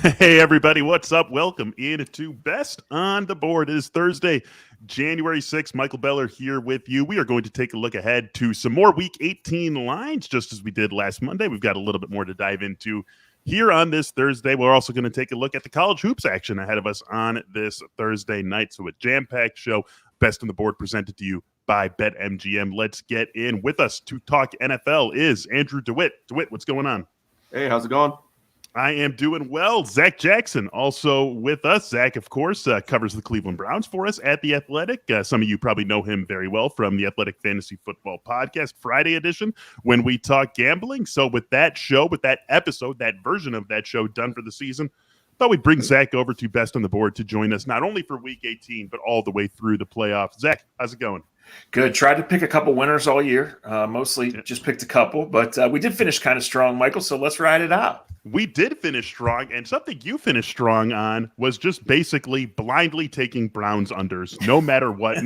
Hey, everybody, what's up? Welcome into Best on the Board. It is Thursday, January 6th. Michael Beller here with you. We are going to take a look ahead to some more Week 18 lines, just as we did last Monday. We've got a little bit more to dive into here on this Thursday. We're also going to take a look at the college hoops action ahead of us on this Thursday night. So a jam-packed show, Best on the Board presented to you by BetMGM. Let's get in. With us to talk NFL is Andrew DeWitt. DeWitt, what's going on? Hey, how's it going? I am doing well. Zac Jackson also with us. Zac, of course, covers the Cleveland Browns for us at The Athletic. Some of you probably know him very well from the Athletic Fantasy Football Podcast, Friday edition, when we talk gambling. So with that show, with that episode, that version of that show done for the season, thought we'd bring Zac over to Best on the Board to join us, not only for Week 18, but all the way through the playoffs. Zac, how's it going? Good. Tried to pick a couple winners all year. Mostly just picked a couple, but we did finish kind of strong, Michael, so let's ride it out. We did finish strong, and something you finished strong on was just basically blindly taking Browns unders, no matter what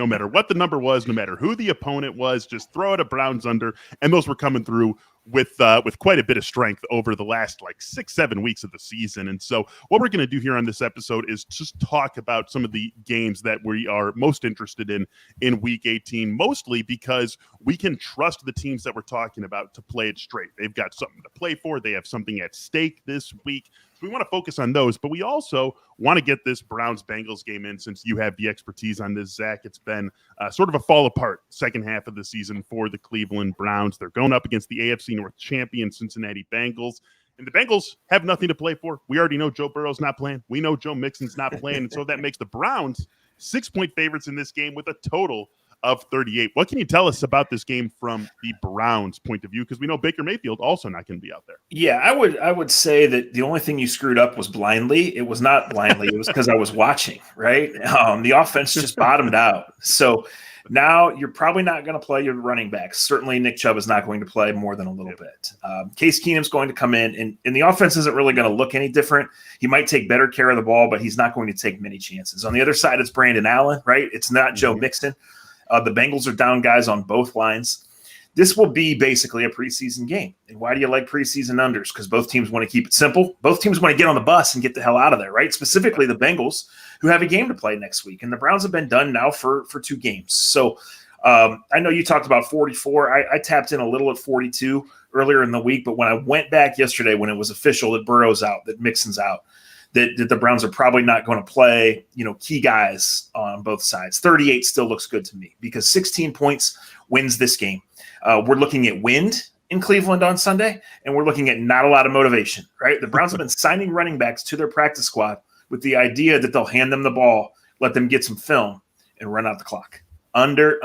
the number was, no matter who the opponent was, just throw it a Browns under, and those were coming through with quite a bit of strength over the last 6-7 weeks of the season. And so what we're going to do here on this episode is just talk about some of the games that we are most interested in Week 18, mostly because we can trust the teams that we're talking about to play it straight. They've got something to play for. They have something at stake this week. So we want to focus on those, but we also want to get this Browns-Bengals game in since you have the expertise on this, Zac. It's been sort of a fall apart second half of the season for the Cleveland Browns. They're going up against the AFC North champion Cincinnati Bengals, and the Bengals have nothing to play for. We already know Joe Burrow's not playing. We know Joe Mixon's not playing, and so that makes the Browns 6-point favorites in this game with a total of 38. What can you tell us about this game from the Browns' point of view? Because we know Baker Mayfield also not going to be out there. Yeah, I would say that the only thing you screwed up was blindly. It was not blindly. It was because I was watching, right? The offense just bottomed out. So now you're probably not going to play your running backs. Certainly Nick Chubb is not going to play more than a little bit. Case Keenum's going to come in, and the offense isn't really going to look any different. He might take better care of the ball, but he's not going to take many chances. On the other side, it's Brandon Allen, right? It's not Joe Mixon. The Bengals are down guys on both lines. This will be basically a preseason game. And why do you like preseason unders? Because both teams want to keep it simple. Both teams want to get on the bus and get the hell out of there, right? Specifically the Bengals, who have a game to play next week. And the Browns have been done now for 2 games. So I know you talked about 44. I tapped in a little at 42 earlier in the week. But when I went back yesterday, when it was official that Burrow's out, that Mixon's out, that the Browns are probably not going to play, key guys on both sides. 38 still looks good to me because 16 points wins this game. We're looking at wind in Cleveland on Sunday, and we're looking at not a lot of motivation, right? The Browns have been signing running backs to their practice squad with the idea that they'll hand them the ball, let them get some film, and run out the clock. Under.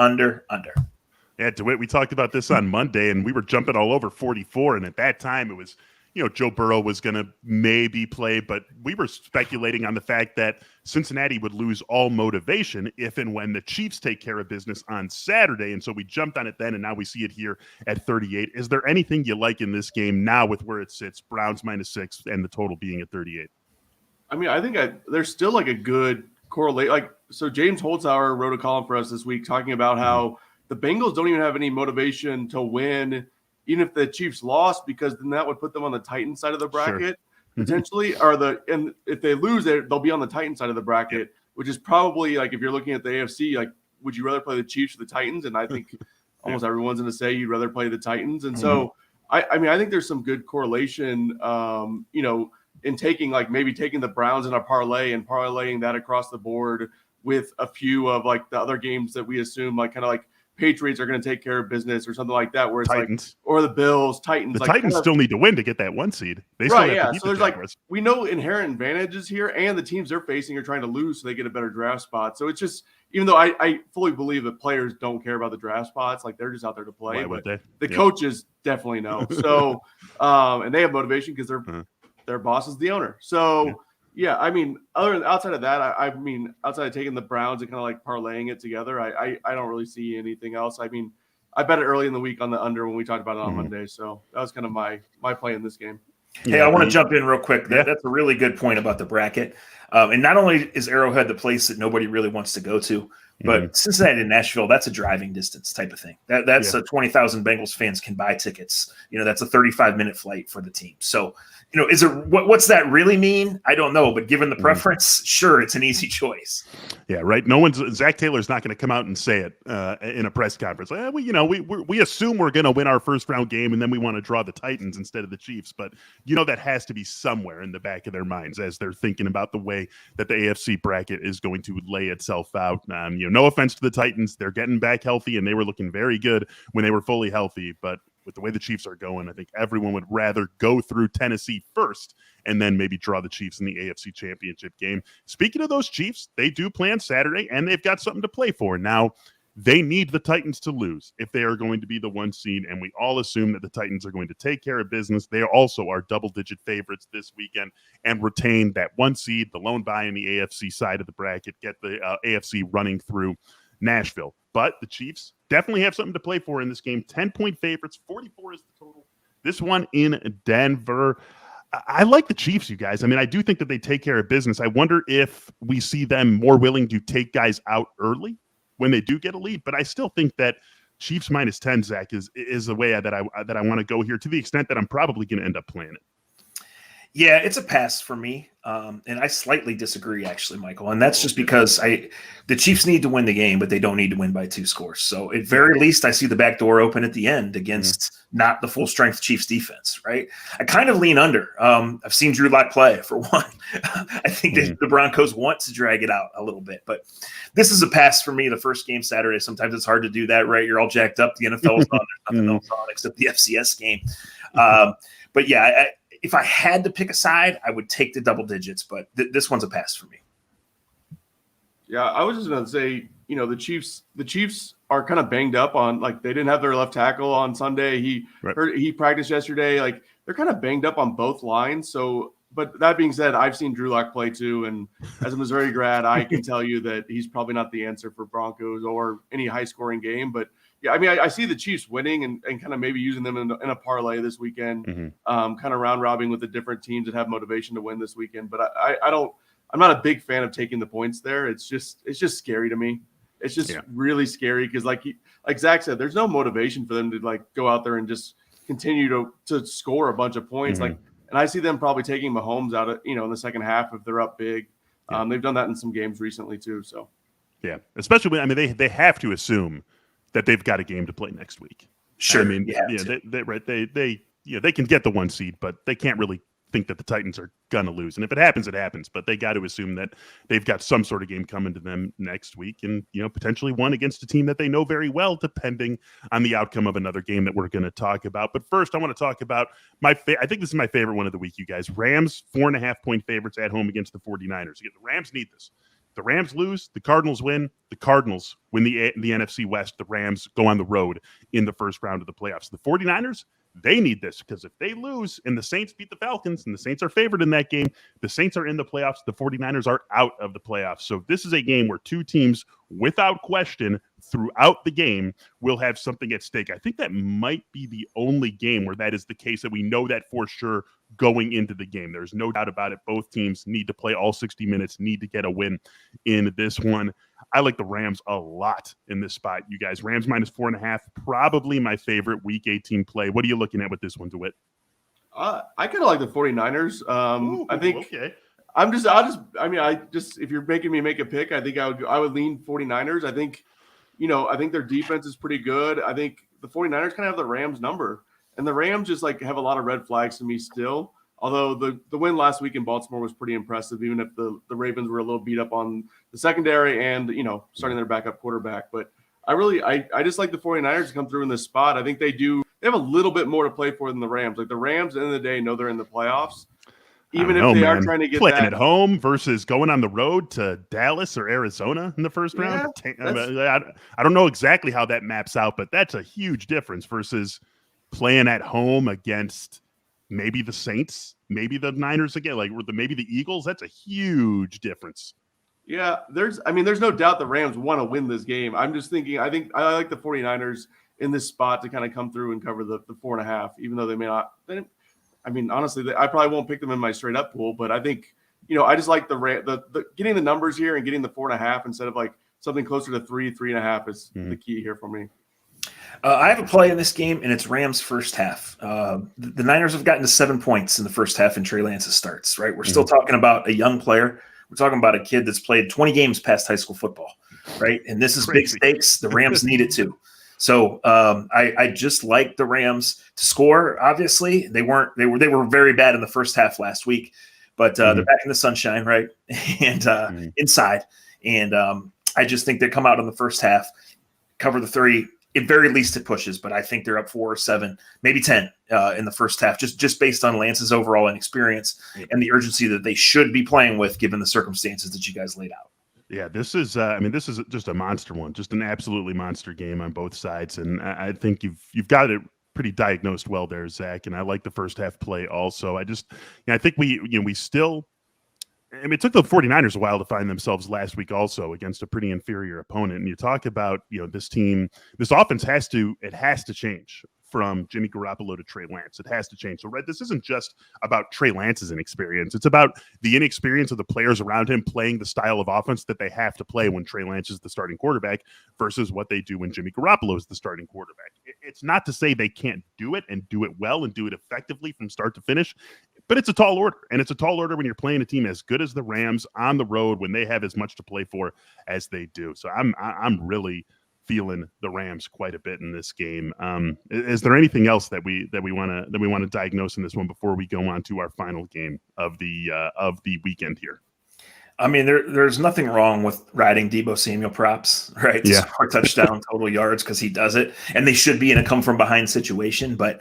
Yeah, DeWitt, we talked about this on Monday, and we were jumping all over 44, and at that time it was – Joe Burrow was going to maybe play, but we were speculating on the fact that Cincinnati would lose all motivation if and when the Chiefs take care of business on Saturday. And so we jumped on it then, and now we see it here at 38. Is there anything you like in this game now with where it sits, Browns -6 and the total being at 38? I mean, I think there's still a good correlate. So James Holzhauer wrote a column for us this week talking about how the Bengals don't even have any motivation to win even if the Chiefs lost, because then that would put them on the Titan side of the bracket, potentially. And if they lose, they'll be on the Titan side of the bracket, which is probably if you're looking at the AFC, would you rather play the Chiefs or the Titans? And I think almost everyone's going to say you'd rather play the Titans. And so, I mean, I think there's some good correlation, in taking maybe taking the Browns in a parlay and parlaying that across the board with a few of the other games that we assume Patriots are going to take care of business or something like that, where it's Titans. Or the Bills, Titans. The Titans still need to win to get that 1 seed. They still have to beat so the there's we know inherent advantages here, and the teams they're facing are trying to lose so they get a better draft spot. So it's just, even though I fully believe that players don't care about the draft spots, they're just out there to play. Why would they? The coaches definitely know. So, and they have motivation because their boss is the owner. So. Yeah, I mean, outside of that, I mean, outside of taking the Browns and kind of parlaying it together, I don't really see anything else. I mean, I bet it early in the week on the under when we talked about it on Monday. So that was kind of my play in this game. Hey, I want to jump in real quick. That's a really good point about the bracket. And not only is Arrowhead the place that nobody really wants to go to, but Cincinnati and Nashville, that's a driving distance type of thing. That's a 20,000 Bengals fans can buy tickets. That's a 35-minute flight for the team. So Is it what's that really mean? I don't know, but given the preference, sure, it's an easy choice. Yeah, right. Zach Taylor's not going to come out and say it in a press conference. We assume we're going to win our first round game, and then we want to draw the Titans instead of the Chiefs. But that has to be somewhere in the back of their minds as they're thinking about the way that the AFC bracket is going to lay itself out. No offense to the Titans, they're getting back healthy, and they were looking very good when they were fully healthy. But with the way the Chiefs are going, I think everyone would rather go through Tennessee first and then maybe draw the Chiefs in the AFC Championship game. Speaking of those Chiefs, they do play on Saturday, and they've got something to play for. Now, they need the Titans to lose if they are going to be the 1 seed, and we all assume that the Titans are going to take care of business. They also are double-digit favorites this weekend and retain that 1 seed, the lone bye in the AFC side of the bracket, get the AFC running through Nashville. But the Chiefs definitely have something to play for in this game. 10-point favorites, 44 is the total. This one in Denver. I like the Chiefs, you guys. I do think that they take care of business. I wonder if we see them more willing to take guys out early when they do get a lead. But I still think that Chiefs minus 10, Zach, is the way that I want to go here, to the extent that I'm probably going to end up playing it. Yeah, it's a pass for me. And I slightly disagree, actually, Michael. And that's just because the Chiefs need to win the game, but they don't need to win by 2 scores. So at very least, I see the back door open at the end against not the full strength Chiefs defense, right? I kind of lean under. I've seen Drew Lock play, for one. I think that the Broncos want to drag it out a little bit. But this is a pass for me, the first game Saturday. Sometimes it's hard to do that, right? You're all jacked up. The NFL's on. There's nothing else on except the FCS game. But yeah, if I had to pick a side, I would take the double digits, but this one's a pass for me. Yeah, I was just going to say, the Chiefs are kind of banged up on, like, they didn't have their left tackle on Sunday. He practiced yesterday. Like, they're kind of banged up on both lines. So, but that being said, I've seen Drew Lock play too, and as a Missouri grad, I can tell you that he's probably not the answer for Broncos or any high-scoring game. But yeah, I see the Chiefs winning and kind of maybe using them in a parlay this weekend, kind of round robbing with the different teams that have motivation to win this weekend. But I'm not a big fan of taking the points there. It's just scary to me. It's just really scary because like Zach said, there's no motivation for them to like go out there and just continue to score a bunch of points. And I see them probably taking Mahomes out of, in the second half if they're up big. They've done that in some games recently too. So yeah, especially when they have to assume that they've got a game to play next week. Sure. They can get the 1 seed, but they can't really think that the Titans are gonna lose. And if it happens, it happens. But they got to assume that they've got some sort of game coming to them next week, and potentially one against a team that they know very well, depending on the outcome of another game that we're going to talk about. But first, I want to talk about I think this is my favorite one of the week, you guys. Rams 4.5-point favorites at home against the 49ers. Again, the Rams need this. The Rams lose, the Cardinals win. The Cardinals win the NFC West. The Rams go on the road in the first round of the playoffs. The 49ers, they need this because if they lose and the Saints beat the Falcons and the Saints are favored in that game, the Saints are in the playoffs. The 49ers are out of the playoffs. So this is a game where 2 teams, without question, throughout the game will have something at stake. I think that might be the only game where that is the case, that we know that for sure going into the game. There's no doubt about it. Both teams need to play all 60 minutes, need to get a win in this one. I like the Rams a lot in this spot, you guys. Rams minus 4.5, probably my favorite Week 18 play. What are you looking at with this one, DeWitt? I kind of like the 49ers. I think okay. If you're making me make a pick, I think I would lean 49ers. I think their defense is pretty good. I think the 49ers kind of have the Rams number, and the Rams just like have a lot of red flags to me still. Although the win last week in Baltimore was pretty impressive, even if the Ravens were a little beat up on the secondary and, starting their backup quarterback. But I just like the 49ers to come through in this spot. I think they have a little bit more to play for than the Rams. Like the Rams, at the end of the day, know they're in the playoffs. Even if they are trying to get playing that at home versus going on the road to Dallas or Arizona in the first round. I don't know exactly how that maps out, but that's a huge difference versus playing at home against maybe the Saints, maybe the Niners again, maybe the Eagles. That's a huge difference. Yeah, there's no doubt the Rams want to win this game. I'm just thinking, I think I like the 49ers in this spot to kind of come through and cover the 4.5, even though they may not. Honestly, I probably won't pick them in my straight up pool, but I think, I just like the getting the numbers here and getting the 4.5 instead of like something closer to 3.5 is the key here for me. I have a play in this game, and it's Rams first half. The Niners have gotten to 7 points in the first half in Trey Lance's starts, right? We're still talking about a young player. We're talking about a kid that's played 20 games past high school football, right? And this is big stakes. The Rams need it too. So I just like the Rams to score. Obviously, they were very bad in the first half last week, but they're back in the sunshine, right? And inside. And I just think they come out in the first half, cover the 3. At very least it pushes, but I think they're up 4 or 7, maybe 10 in the first half, just based on Lance's overall inexperience and the urgency that they should be playing with, given the circumstances that you guys laid out. Yeah, this is just a monster one, just an absolutely monster game on both sides, and I think you've got it pretty diagnosed well there, Zach. And I like the first half play also. I think we still. I mean, it took the 49ers a while to find themselves last week also against a pretty inferior opponent. And you talk about, this team, this offense has to change from Jimmy Garoppolo to Trey Lance. It has to change. So, this isn't just about Trey Lance's inexperience. It's about the inexperience of the players around him playing the style of offense that they have to play when Trey Lance is the starting quarterback versus what they do when Jimmy Garoppolo is the starting quarterback. It's not to say they can't do it and do it well and do it effectively from start to finish. But it's a tall order, and it's a tall order when you're playing a team as good as the Rams on the road when they have as much to play for as they do. So I'm really feeling the Rams quite a bit in this game. Is there anything else that we want to diagnose in this one before we go on to our final game of the weekend here? I mean, there's nothing wrong with riding Deebo Samuel props, right? Yeah, or touchdown total yards because he does it, and they should be in a come from behind situation. But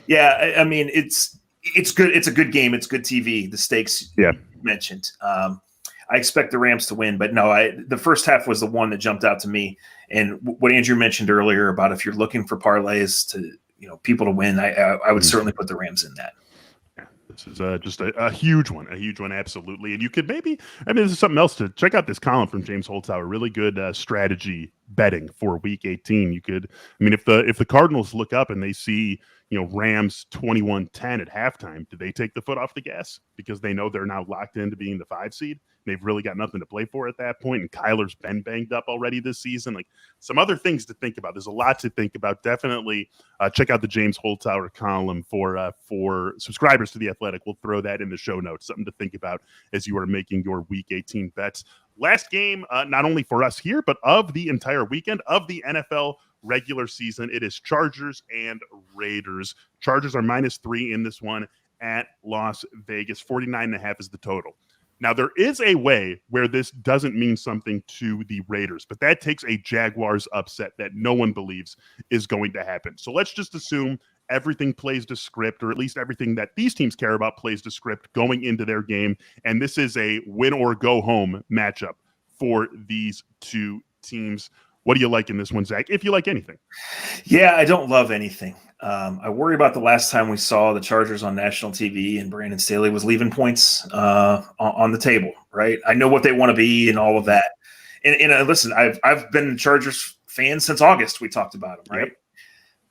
yeah, I mean it's good. It's a good game. It's good TV. The stakes you mentioned. I expect the Rams to win, but no, the first half was the one that jumped out to me. And what Andrew mentioned earlier about if you're looking for parlays to, people to win, I would certainly put the Rams in that. Yeah, this is just a huge one, absolutely. And you could this is something else to check out. This column from James Holzhauer, really good strategy betting for Week 18. You could, if the Cardinals look up and they see, Rams 21-10 at halftime, do they take the foot off the gas because they know they're now locked into being the 5 seed? They've really got nothing to play for at that point, and Kyler's been banged up already this season. Like, some other things to think about. There's a lot to think about. Definitely check out the James Holzhauer column for subscribers to The Athletic. We'll throw that in the show notes. Something to think about as you are making your Week 18 bets. Last game, not only for us here, but of the entire weekend of the NFL regular season. It is Chargers and Raiders. Chargers are -3 in this one at Las Vegas. 49.5 is the total. Now, there is a way where this doesn't mean something to the Raiders, but that takes a Jaguars upset that no one believes is going to happen. So let's just assume everything plays to script, or at least everything that these teams care about plays to script going into their game. And this is a win or go home matchup for these two teams. What do you like in this one, Zach, if you like anything? Yeah, I don't love anything. I worry about the last time we saw the Chargers on national TV and Brandon Staley was leaving points on the table, right? I know what they want to be and all of that. And listen, I've been a Chargers fan since August. We talked about them, right? Yep.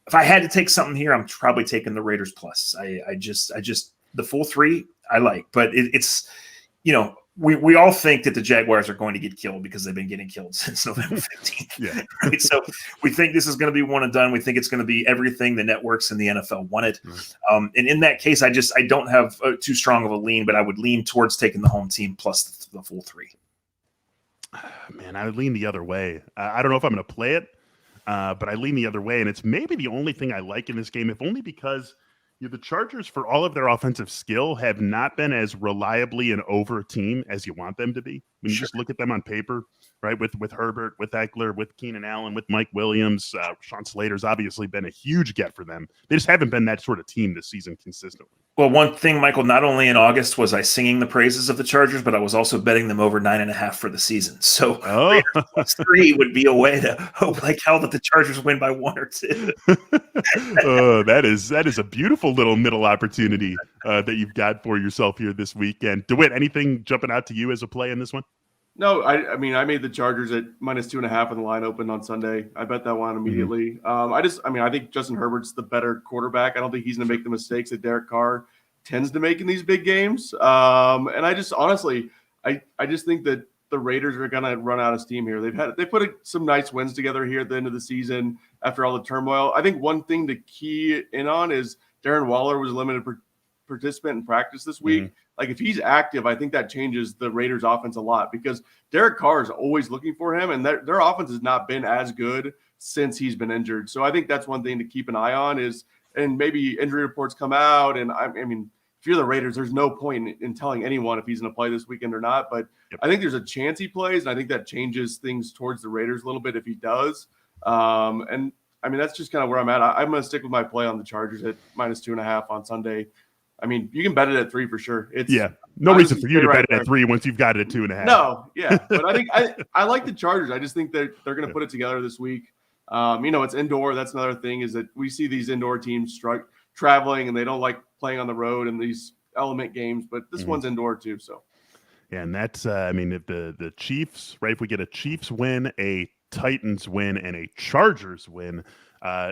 If I had to take something here, I'm probably taking the Raiders plus. I just the full 3 I like, but it's we all think that the Jaguars are going to get killed because they've been getting killed since November 15th. Yeah. Right? So we think this is going to be one and done. We think it's going to be everything the networks and the NFL wanted. And in that case, I don't have too strong of a lean, but I would lean towards taking the home team plus the full 3. Man, I would lean the other way. I don't know if I'm going to play it, but I lean the other way. And it's maybe the only thing I like in this game, if only because the Chargers, for all of their offensive skill, have not been as reliably an over team as you want them to be. When you just look at them on paper, right, with Herbert, with Eckler, with Keenan Allen, with Mike Williams, Sean Slater's obviously been a huge get for them. They just haven't been that sort of team this season consistently. Well, one thing, Michael, not only in August was I singing the praises of the Chargers, but I was also betting them over 9.5 for the season. So plus 3 would be a way to hope like hell that the Chargers win by 1 or 2. That is a beautiful little middle opportunity that you've got for yourself here this weekend. DeWitt, anything jumping out to you as a play in this one? No, I I made the Chargers at -2.5 when the line opened on Sunday. I bet that one immediately. I think Justin Herbert's the better quarterback. I don't think he's going to make the mistakes that Derek Carr tends to make in these big games. And I just honestly, I just think that the Raiders are going to run out of steam here. They put some nice wins together here at the end of the season after all the turmoil. I think one thing to key in on is Darren Waller was a limited participant in practice this week. Mm-hmm. Like if he's active, I think that changes the Raiders offense a lot because Derek Carr is always looking for him, and their offense has not been as good since he's been injured. So I think that's one thing to keep an eye on and maybe injury reports come out. And I mean, if you're the Raiders, there's no point in telling anyone if he's going to play this weekend or not. But I think there's a chance he plays, and I think that changes things towards the Raiders a little bit if he does. And I mean, that's just kind of where I'm at. I'm going to stick with my play on the Chargers at -2.5 on Sunday. I mean, you can bet it at 3 for sure. No reason for you to bet it at 3 once you've got it at 2.5. No, yeah, but I think I like the Chargers. I just think they're going to put it together this week. It's indoor. That's another thing is that we see these indoor teams traveling and they don't like playing on the road in these element games, but this one's indoor too. So, yeah, and that's if the Chiefs, right? If we get a Chiefs win, a Titans win, and a Chargers win.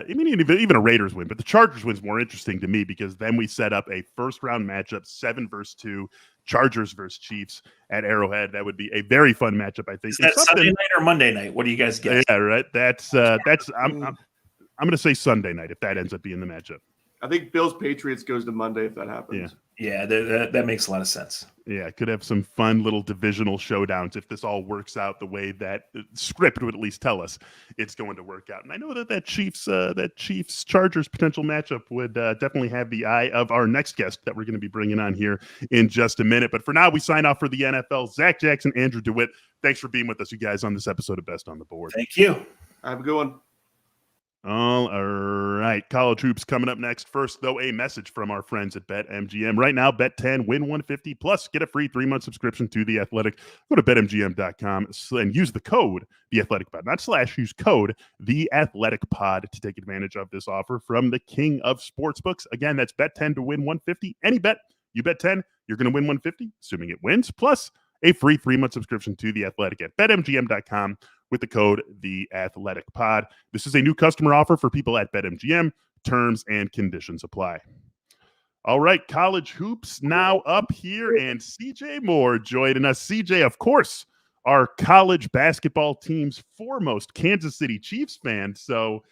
Even a Raiders win, but the Chargers win's more interesting to me because then we set up a first-round matchup, 7 versus 2, Chargers versus Chiefs at Arrowhead. That would be a very fun matchup, I think. Is that Sunday night or Monday night? What do you guys get? Yeah, right. That's I'm going to say Sunday night if that ends up being the matchup. I think Bills Patriots goes to Monday if that happens. Yeah, that makes a lot of sense. Yeah, could have some fun little divisional showdowns if this all works out the way that the script would at least tell us it's going to work out. And I know that Chiefs Chargers potential matchup would definitely have the eye of our next guest that we're going to be bringing on here in just a minute. But for now, we sign off for the NFL. Zac Jackson, Andrew DeWitt, thanks for being with us, you guys, on this episode of Best on the Board. Thank you. Have a good one. All right. College hoops coming up next. First, though, a message from our friends at BetMGM. Right now, bet 10, win 150, plus get a free 3-month subscription to The Athletic. Go to BetMGM.com and use the code TheAthleticPod, not slash, use code TheAthleticPod to take advantage of this offer from the king of sportsbooks. Again, that's bet 10 to win 150. Any bet, you bet 10, you're going to win 150, assuming it wins, plus a free 3-month subscription to The Athletic at BetMGM.com. with the code TheAthleticPod. This is a new customer offer for people at BetMGM. Terms and conditions apply. All right, college hoops now up here, and CJ Moore joining us. CJ, of course, our college basketball team's foremost Kansas City Chiefs fan. So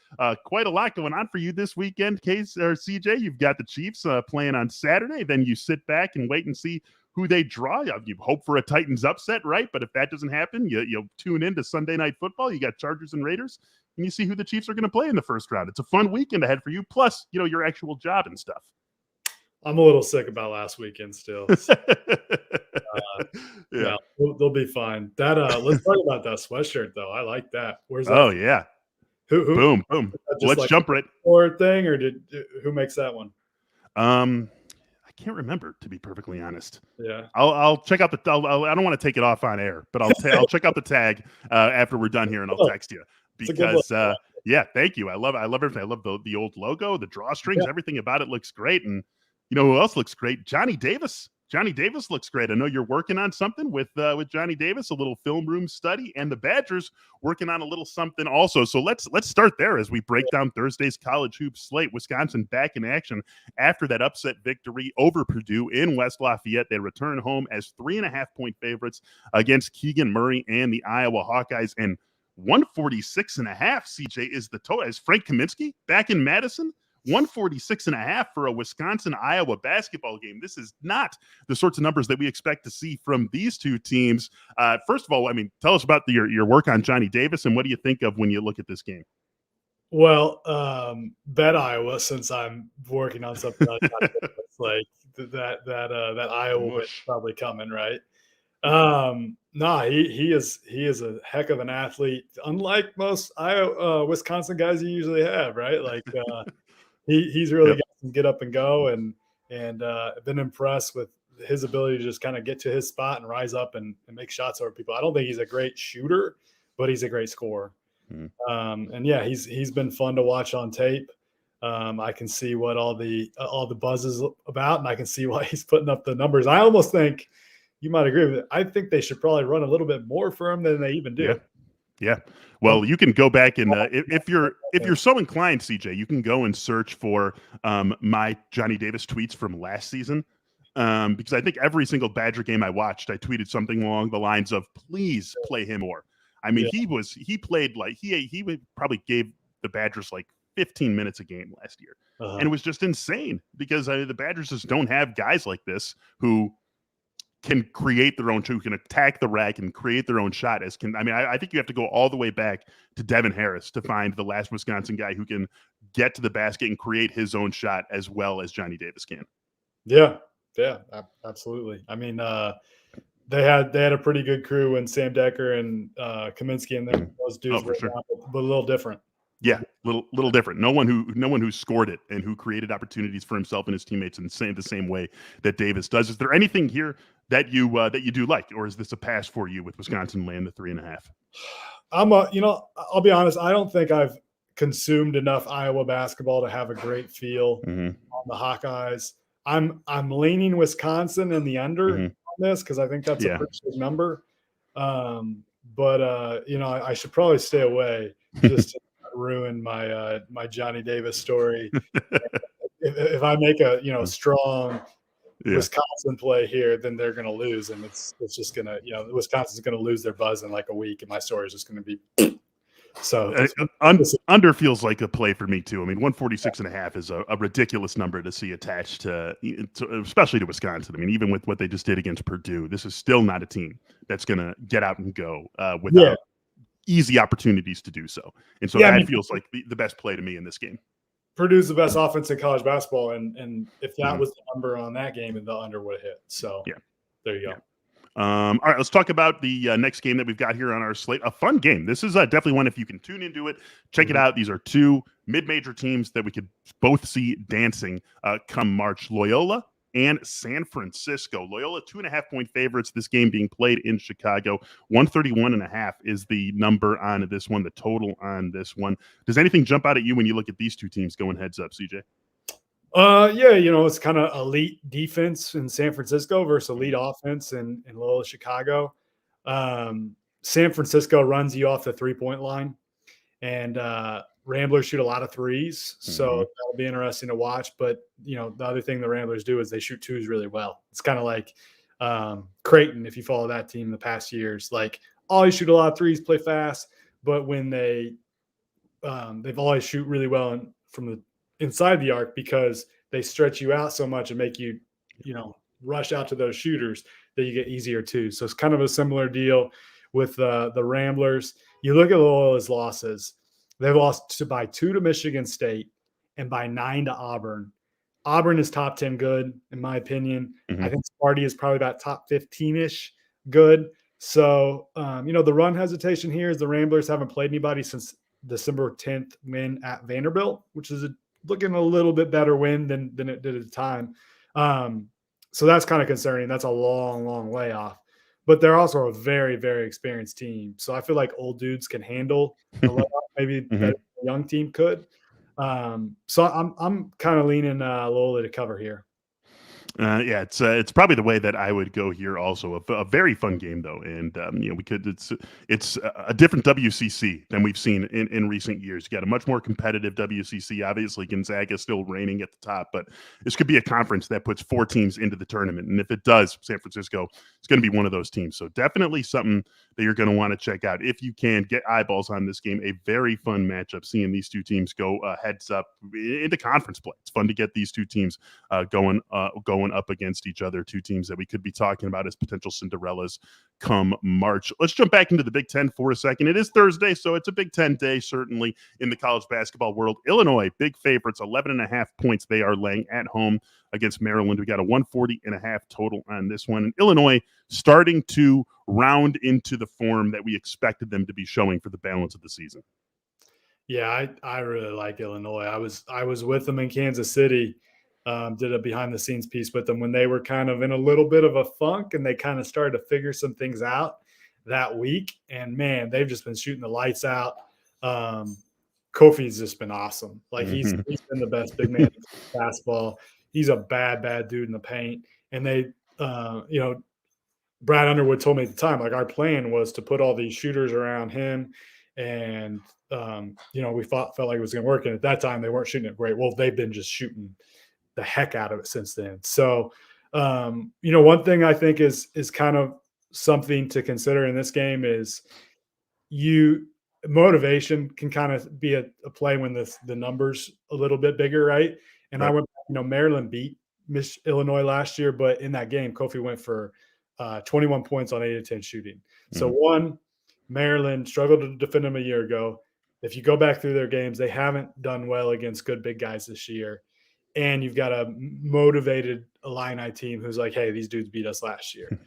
quite a lot going on for you this weekend, CJ. You've got the Chiefs playing on Saturday. Then you sit back and wait and see who they draw. You hope for a Titans upset, right? But if that doesn't happen, you'll tune into Sunday Night Football. You got Chargers and Raiders, and you see who the Chiefs are going to play in the first round. It's a fun weekend ahead for you, plus, your actual job and stuff. I'm a little sick about last weekend still. So, yeah, they'll be fine. That let's talk about that sweatshirt though. I like that. Where's that? Oh yeah. Who boom. Let's jump right. Or thing, or who makes that one? I can't remember, to be perfectly honest. Yeah, I'll check out the. I don't want to take it off on air, but I'll check out the tag after we're done here, and I'll text you because thank you. I love everything. I love the old logo, the drawstrings, everything about it looks great. And you know who else looks great? Johnny Davis. Johnny Davis looks great. I know you're working on something with Johnny Davis, a little film room study, and the Badgers working on a little something also. So let's start there as we break down Thursday's college hoops slate. Wisconsin back in action after that upset victory over Purdue in West Lafayette. They return home as 3.5-point favorites against Keegan Murray and the Iowa Hawkeyes. And 146.5, CJ, is the total. As Frank Kaminsky back in Madison, 146.5 for a Wisconsin-Iowa basketball game. This is not the sorts of numbers that we expect to see from these two teams. First of all, tell us about your work on Johnny Davis, and what do you think of when you look at this game? Well, bet Iowa, since I'm working on something on Johnny Davis, like that Iowa was probably coming, right? He is a heck of an athlete, unlike most Wisconsin guys you usually have, right? Like he's really got some get up and go, and been impressed with his ability to just kind of get to his spot and rise up and make shots over people. I don't think he's a great shooter, but he's a great scorer. He's been fun to watch on tape. I can see what all the buzz is about, and I can see why he's putting up the numbers. I almost think you might agree with it. I think they should probably run a little bit more for him than they even do. Yeah. Well, you can go back and if you're so inclined, CJ, you can go and search for my Johnny Davis tweets from last season. because I think every single Badger game I watched, I tweeted something along the lines of, please play him more. I mean, Yeah. he played like he probably gave the Badgers like 15 minutes a game last year. Uh-huh. And it was just insane because the Badgers just don't have guys like this who can create their own, who can attack the rack and create their own shot. I think you have to go all the way back to Devin Harris to find the last Wisconsin guy who can get to the basket and create his own shot as well as Johnny Davis can. Yeah, absolutely. I mean, they had a pretty good crew when Sam Decker and Kaminsky and those dudes were sure. but a little different. Yeah, little different. No one who scored it and who created opportunities for himself and his teammates in the same way that Davis does. Is there anything here that you do like, or is this a pass for you with Wisconsin laying the 3.5? I'll be honest. I don't think I've consumed enough Iowa basketball to have a great feel on the Hawkeyes. I'm leaning Wisconsin in the under on this because I think that's a pretty big number. But I should probably stay away just to ruin my Johnny Davis story. if I make a strong Wisconsin play here, then they're going to lose, and it's just going to Wisconsin's going to lose their buzz in like a week, and my story is just going to be so. Under feels like a play for me too. I mean, 146.5 is a ridiculous number to see attached to, especially to Wisconsin. I mean, even with what they just did against Purdue, this is still not a team that's going to get out and go without easy opportunities to do so. And so that feels like the best play to me in this game. Purdue's the best offense in college basketball, and if that was the number on that game, the under would have hit. So there you go. All right, let's talk about the next game that we've got here on our slate. A fun game. This is definitely one, if you can tune into it, check it out. These are two mid-major teams that we could both see dancing come March. Loyola and San Francisco. Loyola 2.5-point favorites. This game being played in Chicago. 131.5 is the number on this one, the total on this one. Does anything jump out at you when you look at these two teams going heads up, CJ? It's kind of elite defense in San Francisco versus elite offense in Loyola-Chicago. San Francisco runs you off the 3-point line, and Ramblers shoot a lot of threes, so that'll be interesting to watch. But the other thing the Ramblers do is they shoot twos really well. It's kind of like Creighton, if you follow that team the past years. Like, always shoot a lot of threes, play fast, but when they've always shoot really well from the inside the arc because they stretch you out so much and make you rush out to those shooters that you get easier too. So it's kind of a similar deal with the Ramblers. You look at Loyola's losses. They've lost by 2 to Michigan State and by 9 to Auburn. Auburn is top 10 good, in my opinion. I think Sparty is probably about top 15-ish good. So, the run hesitation here is the Ramblers haven't played anybody since December 10th win at Vanderbilt, which is looking a little bit better win than it did at the time. So that's kind of concerning. That's a long, long way off. But they're also a very, very experienced team. So I feel like old dudes can handle a lot, maybe better than a young team could. So I'm kind of leaning Loyola to cover here. It's probably the way that I would go here. Also, a very fun game though, and it's a different WCC than we've seen in recent years. You got a much more competitive WCC. Obviously, Gonzaga still reigning at the top, but this could be a conference that puts 4 teams into the tournament, and if it does, San Francisco is going to be one of those teams. So definitely something that you're going to want to check out if you can get eyeballs on this game. A very fun matchup, seeing these two teams go heads up into conference play. It's fun to get these two teams going up against each other, two teams that we could be talking about as potential Cinderellas come March. Let's jump back into the Big Ten for a second. It is Thursday, so it's a Big Ten day, certainly in the college basketball world. Illinois, big favorites, 11.5 points they are laying at home against Maryland. We got a 140.5 total on this one. And Illinois starting to round into the form that we expected them to be showing for the balance of the season. Yeah, I really like Illinois. I was with them in Kansas City. Did a behind-the-scenes piece with them when they were kind of in a little bit of a funk, and they kind of started to figure some things out that week. And, man, they've just been shooting the lights out. Kofi's just been awesome. Like, he's been the best big man in basketball. He's a bad dude in the paint. And they, Brad Underwood told me at the time, like, our plan was to put all these shooters around him and, we felt like it was going to work. And at that time, they weren't shooting it great. Well, they've been just shooting the heck out of it since then. So One thing I think is kind of something to consider in this game is motivation can kind of be a play when the numbers a little bit bigger, right? And Right. I went, Maryland beat Illinois last year, but in that game, Kofi went for 21 points on 8 of 10 shooting. So one, Maryland struggled to defend them a year ago. If you go back through their games, they haven't done well against good big guys this year. And you've got a motivated Illini team who's like, hey, these dudes beat us last year.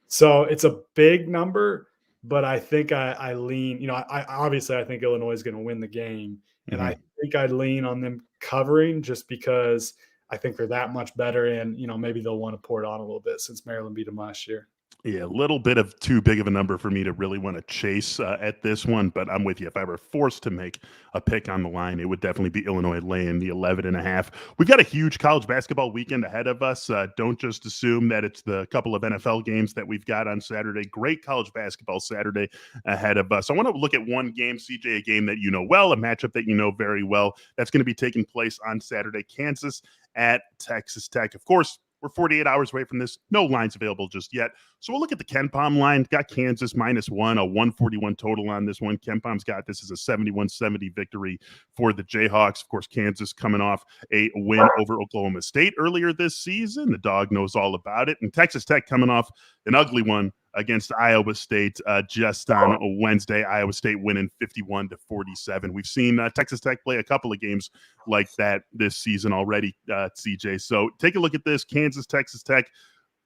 So it's a big number, but I think I lean, I obviously I think Illinois is going to win the game. And I think I'd lean on them covering just because I think they're that much better. And, maybe they'll want to pour it on a little bit since Maryland beat them last year. Yeah, a little bit of too big of a number for me to really want to chase at this one, but I'm with you. If I were forced to make a pick on the line, it would definitely be Illinois laying the 11.5. We've got a huge college basketball weekend ahead of us. Don't just assume that it's the couple of NFL games that we've got on Saturday. Great college basketball Saturday ahead of us. I want to look at one game, CJ, a game that you know well, a matchup that you know very well. That's going to be taking place on Saturday, Kansas at Texas Tech. Of course, we're 48 hours away from this. No lines available just yet. So we'll look at the KenPom line. Got Kansas -1, a 141 total on this one. KenPom's got this as a 71-70 victory for the Jayhawks. Of course, Kansas coming off a win over Oklahoma State earlier this season. The dog knows all about it. And Texas Tech coming off an ugly one against Iowa State just on a Wednesday. Iowa State winning 51-47. We've seen Texas Tech play a couple of games like that this season already, CJ. So take a look at this, Kansas, Texas Tech.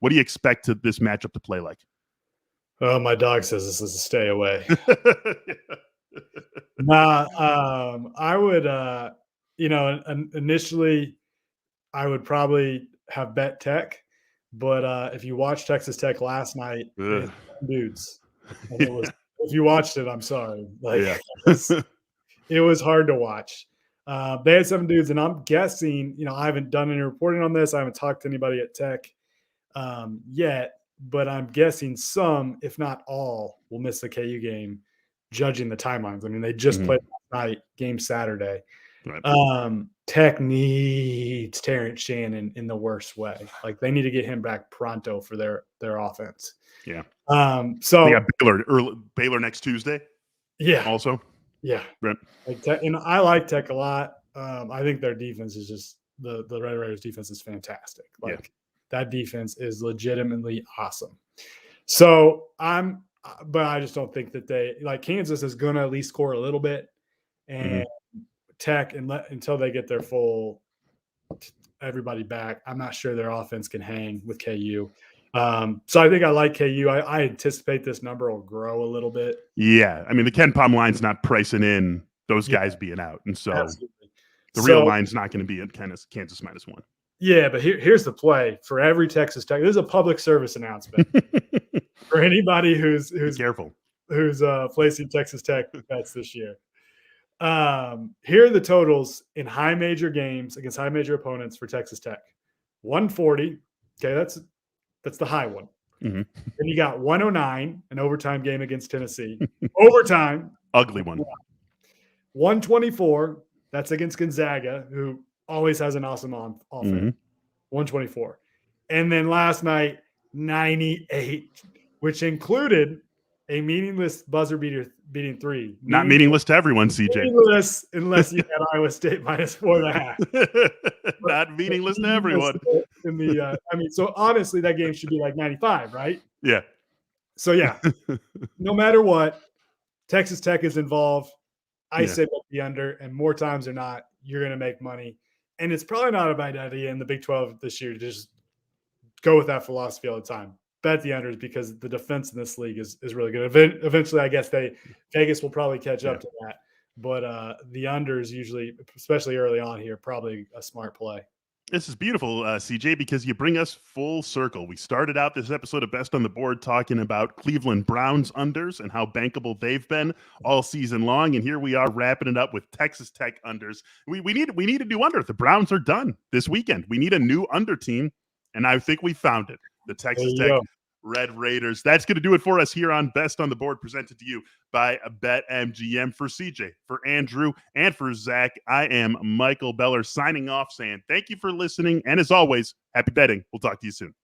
What do you expect this matchup to play like? Oh, my dog says this is a stay away. I would, initially I would probably have bet Tech. But if you watched Texas Tech last night, dudes, and if you watched it, I'm sorry. It was hard to watch. They had 7 dudes, and I'm guessing, I haven't done any reporting on this. I haven't talked to anybody at Tech yet, but I'm guessing some, if not all, will miss the KU game, judging the timelines. I mean, they just played last night, game Saturday. Right. Tech needs Terrence Shannon in the worst way. Like, they need to get him back pronto for their offense. Yeah. So they got Baylor next Tuesday. Yeah. Also. Yeah. Right. And I like Tech a lot. I think their defense is just the Red Raiders defense is fantastic. That defense is legitimately awesome. So but I just don't think that Kansas is going to at least score a little bit, and Tech until they get their full everybody back. I'm not sure their offense can hang with KU. So I think I like KU. I anticipate this number will grow a little bit. Yeah. I mean, the KenPom line's not pricing in those guys being out. And so the real line's not going to be at Kansas -1. Yeah, but here's the play for every Texas Tech. This is a public service announcement for anybody who's careful, who's placing Texas Tech bets this year. Here are the totals in high major games against high major opponents for Texas Tech. 140. Okay, that's the high one. Then you got 109, an overtime game against Tennessee. Overtime. Ugly one. 124. That's against Gonzaga, who always has an awesome offense. 124. And then last night, 98, which included a meaningless buzzer beating 3. Not meaningless to everyone, CJ. Meaningless unless you had Iowa State -4.5. Not meaningless to everyone. So honestly, that game should be like 95, right? Yeah. So yeah, no matter what, Texas Tech is involved. I say bet the under, and more times than not, you're going to make money. And it's probably not a bad idea in the Big 12 this year to just go with that philosophy all the time. Bet the unders because the defense in this league is really good. Eventually, I guess Vegas will probably catch up to that. But the unders usually, especially early on here, probably a smart play. This is beautiful, CJ, because you bring us full circle. We started out this episode of Best on the Board talking about Cleveland Browns unders and how bankable they've been all season long, and here we are wrapping it up with Texas Tech unders. We need a new under. The Browns are done this weekend. We need a new under team, and I think we found it. The Texas Tech Red Raiders. That's going to do it for us here on Best on the Board, presented to you by BetMGM. For CJ, for Andrew, and for Zach, I am Michael Beller signing off saying thank you for listening. And as always, happy betting. We'll talk to you soon.